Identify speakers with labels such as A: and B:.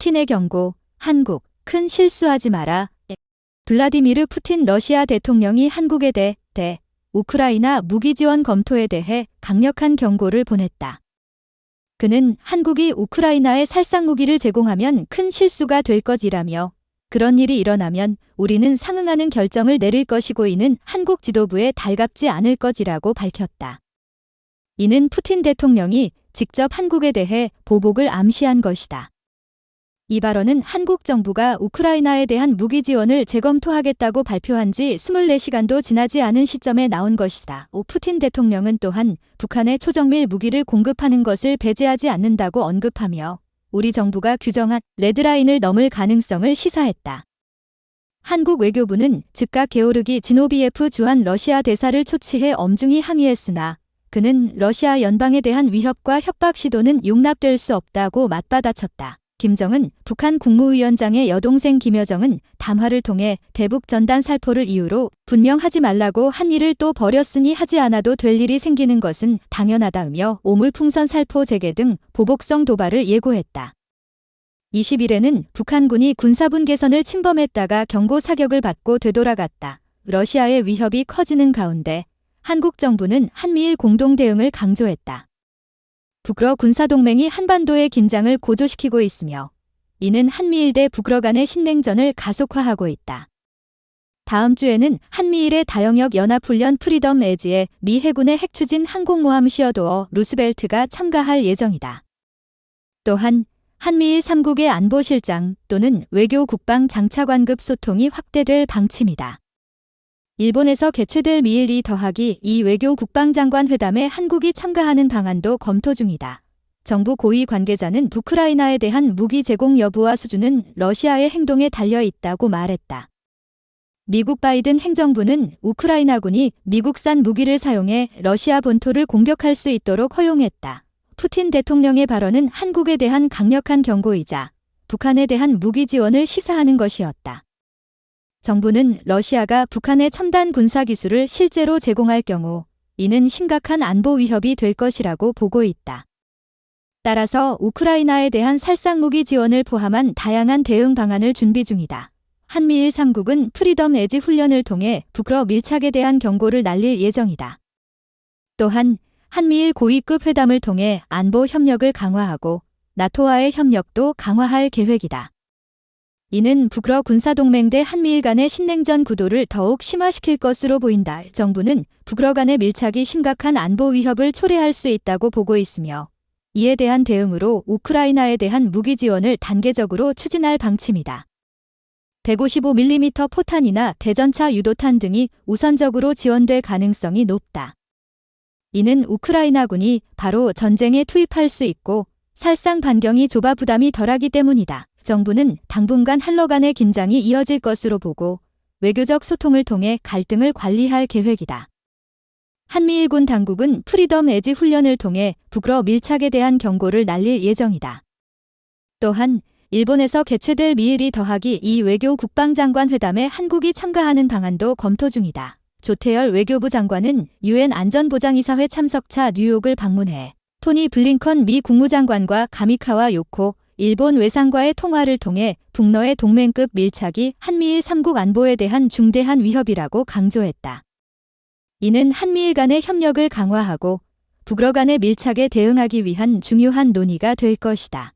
A: 푸틴의 경고, 한국, 큰 실수하지 마라. 블라디미르 푸틴 러시아 대통령이 한국에 대해 우크라이나 무기 지원 검토에 대해 강력한 경고를 보냈다. 그는 한국이 우크라이나에 살상 무기를 제공하면 큰 실수가 될 것이라며 그런 일이 일어나면 우리는 상응하는 결정을 내릴 것이고 이는 한국 지도부에 달갑지 않을 것이라고 밝혔다. 이는 푸틴 대통령이 직접 한국에 대해 보복을 암시한 것이다. 이 발언은 한국 정부가 우크라이나에 대한 무기 지원을 재검토하겠다고 발표한 지 24시간도 지나지 않은 시점에 나온 것이다. 푸틴 대통령은 또한 북한에 초정밀 무기를 공급하는 것을 배제하지 않는다고 언급하며 우리 정부가 규정한 레드라인을 넘을 가능성을 시사했다. 한국 외교부는 즉각 게오르기 지노비예프 주한 러시아 대사를 초치해 엄중히 항의했으나 그는 러시아 연방에 대한 위협과 협박 시도는 용납될 수 없다고 맞받아쳤다. 김정은 북한 국무위원장의 여동생 김여정은 담화를 통해 대북 전단 살포를 이유로 분명하지 말라고 한 일을 또 벌였으니 하지 않아도 될 일이 생기는 것은 당연하다며 오물풍선 살포 재개 등 보복성 도발을 예고했다. 20일에는 북한군이 군사분 개선을 침범했다가 경고 사격을 받고 되돌아갔다. 러시아의 위협이 커지는 가운데 한국 정부는 한미일 공동 대응을 강조했다. 북러 군사동맹이 한반도의 긴장을 고조시키고 있으며 이는 한미일 대 북러 간의 신냉전을 가속화하고 있다. 다음 주에는 한미일의 다영역 연합훈련 프리덤 에지에 미 해군의 핵추진 항공모함 시어도어 루스벨트가 참가할 예정이다. 또한 한미일 3국의 안보실장 또는 외교국방 장차관급 소통이 확대될 방침이다. 일본에서 개최될 미일 2+2 외교국방장관 회담에 한국이 참가하는 방안도 검토 중이다. 정부 고위 관계자는 우크라이나에 대한 무기 제공 여부와 수준은 러시아의 행동에 달려 있다고 말했다. 미국 바이든 행정부는 우크라이나군이 미국산 무기를 사용해 러시아 본토를 공격할 수 있도록 허용했다. 푸틴 대통령의 발언은 한국에 대한 강력한 경고이자 북한에 대한 무기 지원을 시사하는 것이었다. 정부는 러시아가 북한의 첨단 군사기술을 실제로 제공할 경우 이는 심각한 안보 위협이 될 것이라고 보고 있다. 따라서 우크라이나에 대한 살상무기 지원을 포함한 다양한 대응 방안을 준비 중이다. 한미일 3국은 프리덤 에지 훈련을 통해 북러 밀착에 대한 경고를 날릴 예정이다. 또한 한미일 고위급 회담을 통해 안보 협력을 강화하고 나토와의 협력도 강화할 계획이다. 이는 북러 군사동맹 대 한미일 간의 신냉전 구도를 더욱 심화시킬 것으로 보인다. 정부는 북러 간의 밀착이 심각한 안보 위협을 초래할 수 있다고 보고 있으며 이에 대한 대응으로 우크라이나에 대한 무기 지원을 단계적으로 추진할 방침이다. 155mm 포탄이나 대전차 유도탄 등이 우선적으로 지원될 가능성이 높다. 이는 우크라이나군이 바로 전쟁에 투입할 수 있고 살상 반경이 좁아 부담이 덜하기 때문이다. 정부는 당분간 한러 간의 긴장이 이어질 것으로 보고 외교적 소통을 통해 갈등을 관리할 계획이다. 한미일군 당국은 프리덤 에지 훈련을 통해 북러 밀착에 대한 경고를 날릴 예정이다. 또한 일본에서 개최될 미일 2+2 외교 국방장관 회담에 한국이 참가하는 방안도 검토 중이다. 조태열 외교부 장관은 유엔 안전보장이사회 참석차 뉴욕을 방문해 토니 블링컨 미 국무장관과 가미카와 요코 일본 외상과의 통화를 통해 북러의 동맹급 밀착이 한미일 3국 안보에 대한 중대한 위협이라고 강조했다. 이는 한미일 간의 협력을 강화하고 북러 간의 밀착에 대응하기 위한 중요한 논의가 될 것이다.